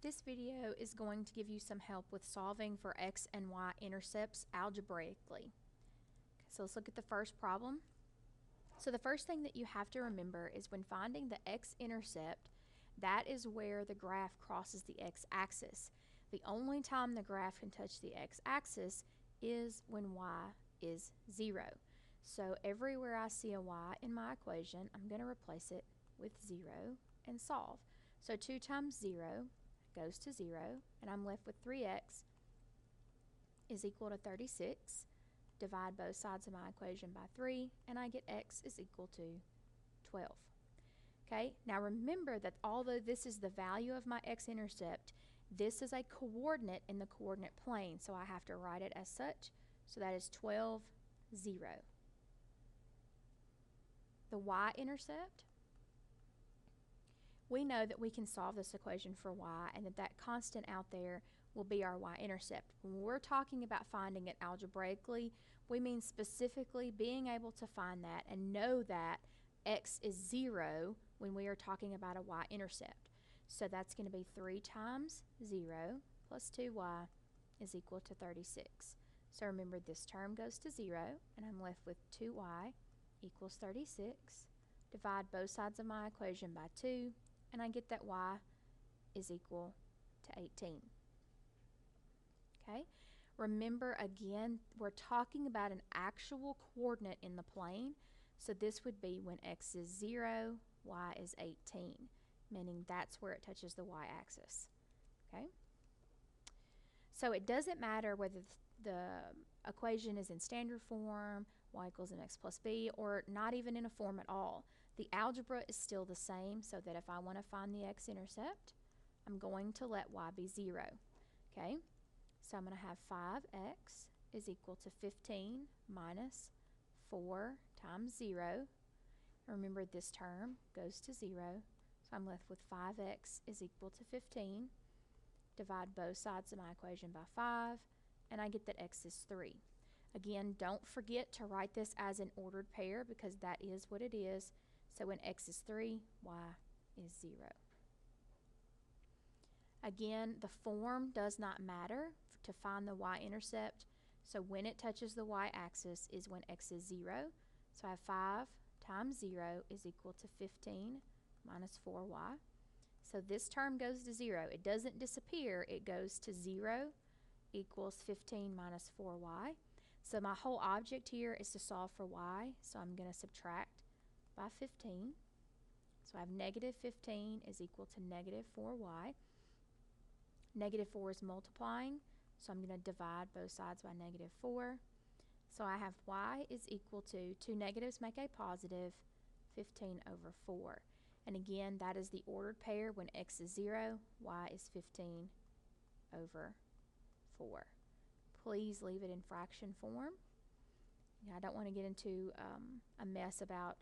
This video is going to give you some help with solving for x and y intercepts algebraically. So let's look at the first problem. So the first thing that you have to remember is when finding the x-intercept, that is where the graph crosses the x-axis. The only time the graph can touch the x-axis is when y is 0. So everywhere I see a y in my equation, I'm going to replace it with 0 and solve. So 2 times 0 goes to 0, and I'm left with 3x is equal to 36. Divide both sides of my equation by 3, and I get x is equal to 12. Okay, now remember that although this is the value of my x-intercept, this is a coordinate in the coordinate plane, so I have to write it as such. So that is 12, 0. The y-intercept, we know that we can solve this equation for y, and that constant out there will be our y-intercept. When we're talking about finding it algebraically, we mean specifically being able to find that and know that x is 0 when we are talking about a y-intercept. So that's going to be 3 times 0 plus 2y is equal to 36. So remember, this term goes to 0, and I'm left with 2y equals 36. Divide both sides of my equation by 2, and I get that y is equal to 18. Okay, remember again, we're talking about an actual coordinate in the plane, so this would be when x is 0, y is 18, meaning that's where it touches the y-axis. Okay, so it doesn't matter whether the equation is in standard form, y equals mx plus b, or not even in a form at all. The algebra is still the same, so that if I want to find the x-intercept, I'm going to let y be 0. Okay, so I'm going to have 5x is equal to 15 minus 4 times 0. Remember, this term goes to 0, so I'm left with 5x is equal to 15. Divide both sides of my equation by 5, and I get that x is 3. Again, don't forget to write this as an ordered pair, because that is what it is. So when x is 3, y is 0. Again, the form does not matter to find the y-intercept. So when it touches the y-axis is when x is 0. So I have 5 times 0 is equal to 15 minus 4y. So this term goes to 0. It doesn't disappear. It goes to 0 equals 15 minus 4y. So my whole object here is to solve for y. So I'm going to subtract by 15. So I have negative 15 is equal to negative 4y. Negative 4 is multiplying, so I'm going to divide both sides by negative 4. So I have y is equal to, two negatives make a positive, 15 over 4. And again, that is the ordered pair. When x is 0, y is 15 over 4. Please leave it in fraction form. I don't want to get into a mess about